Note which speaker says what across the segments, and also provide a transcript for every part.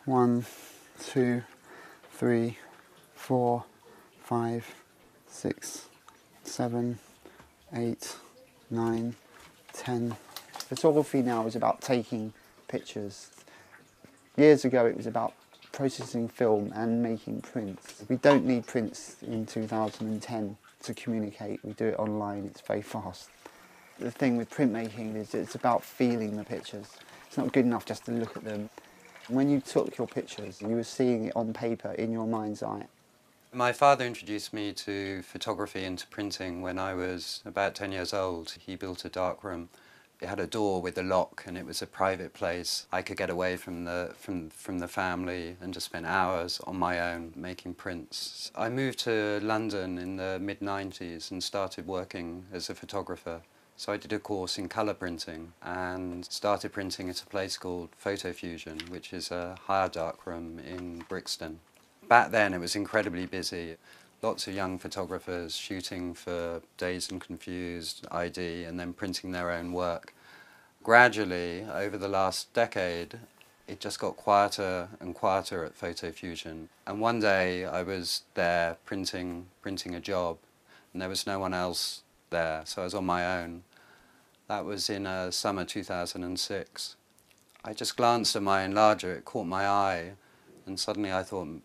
Speaker 1: 1, 2, 3, 4, 5, 6, 7, 8, 9, 10. Photography now is about taking pictures. Years ago it was about processing film and making prints. We don't need prints in 2010 to communicate. We do it online, it's very fast. The thing with printmaking is it's about feeling the pictures. It's not good enough just to look at them. When you took your pictures, you were seeing it on paper in your mind's eye.
Speaker 2: My father introduced me to photography and to printing when I was about 10 years old. He built a darkroom. It had a door with a lock and it was a private place. I could get away from the family and just spend hours on my own making prints. I moved to London in the mid-90s and started working as a photographer. So I did a course in colour printing and started printing at a place called Photofusion, which is a higher darkroom in Brixton. Back then it was incredibly busy. Lots of young photographers shooting for Dazed and Confused, ID, and then printing their own work. Gradually, over the last decade, it just got quieter and quieter at Photofusion. And one day I was there printing a job, and there was no one else there, so I was on my own. That was in summer 2006. I just glanced at my enlarger, it caught my eye, and suddenly I thought,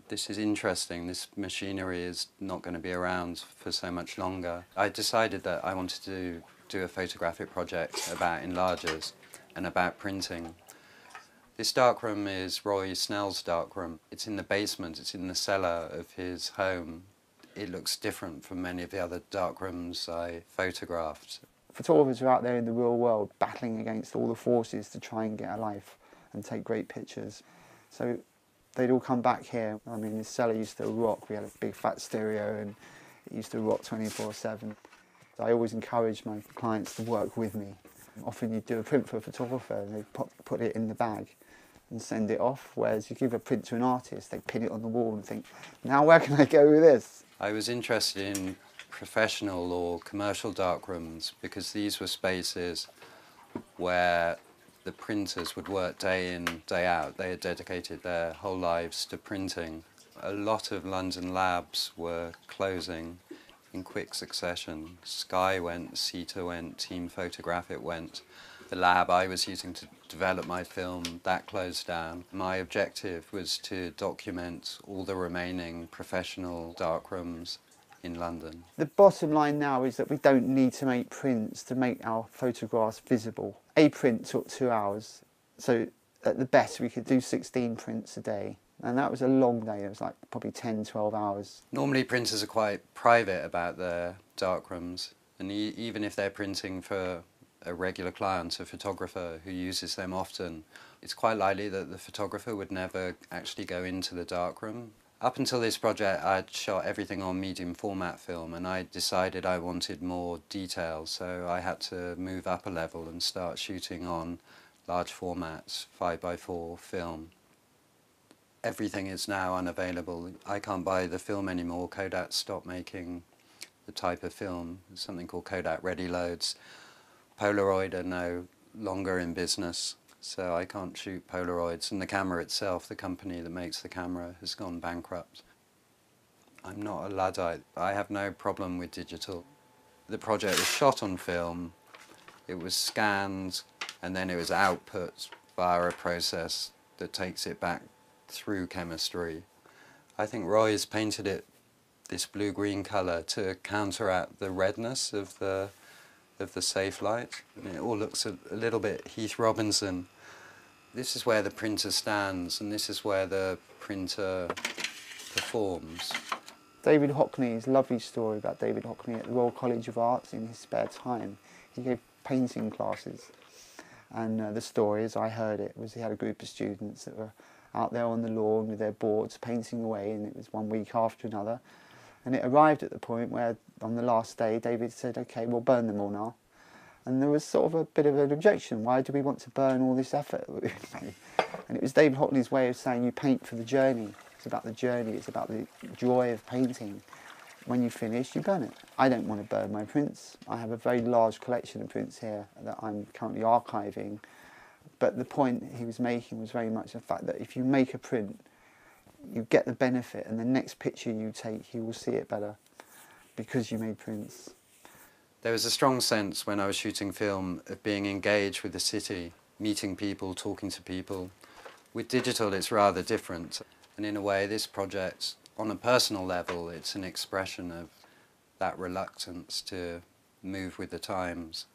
Speaker 2: this is interesting, this machinery is not going to be around for so much longer. I decided that I wanted to do a photographic project about enlargers and about printing. This darkroom is Roy Snell's darkroom. It's in the basement, it's in the cellar of his home. It looks different from many of the other darkrooms I photographed.
Speaker 1: Photographers are out there in the real world battling against all the forces to try and get a life and take great pictures. So they'd all come back here. I mean, the cellar used to rock. We had a big fat stereo and it used to rock 24/7. I always encourage my clients to work with me. Often you do a print for a photographer and they put it in the bag and send it off, whereas you give a print to an artist, they pin it on the wall and think, now where can I go with this?
Speaker 2: I was interested in professional or commercial darkrooms because these were spaces where the printers would work day in, day out. They had dedicated their whole lives to printing. A lot of London labs were closing in quick succession. Sky went, CETA went, Team Photographic went. The lab I was using to develop my film, that closed down. My objective was to document all the remaining professional darkrooms in London.
Speaker 1: The bottom line now is that we don't need to make prints to make our photographs visible. A print took 2 hours, so at the best we could do 16 prints a day. And that was a long day, it was like probably 10, 12 hours.
Speaker 2: Normally printers are quite private about their darkrooms, and even if they're printing for a regular client, a photographer who uses them often, it's quite likely that the photographer would never actually go into the darkroom. Up until this project I'd shot everything on medium format film and I decided I wanted more detail, so I had to move up a level and start shooting on large formats, 5x4 film. Everything is now unavailable. I can't buy the film anymore. Kodak stopped making the type of film. There's something called Kodak Ready Loads. Polaroid are no longer in business, so I can't shoot Polaroids, and the camera itself, the company that makes the camera, has gone bankrupt. I'm not a Luddite. I have no problem with digital. The project was shot on film, it was scanned, and then it was output via a process that takes it back through chemistry. I think Roy has painted it this blue-green colour to counteract the redness of the safe light. And it all looks a little bit Heath Robinson. This is where the printer stands and this is where the printer performs.
Speaker 1: David Hockney's lovely story about David Hockney at the Royal College of Arts in his spare time. He gave painting classes, and the story, as I heard it, was he had a group of students that were out there on the lawn with their boards painting away, and it was one week after another. And it arrived at the point where, on the last day, David said, OK, we'll burn them all now. And there was sort of a bit of an objection. Why do we want to burn all this effort that we've made? And it was David Hockney's way of saying you paint for the journey. It's about the journey, it's about the joy of painting. When you finish, you burn it. I don't want to burn my prints. I have a very large collection of prints here that I'm currently archiving. But the point he was making was very much the fact that if you make a print, you get the benefit, and the next picture you take, you will see it better because you made prints.
Speaker 2: There was a strong sense when I was shooting film of being engaged with the city, meeting people, talking to people. With digital it's rather different, and in a way this project, on a personal level, it's an expression of that reluctance to move with the times.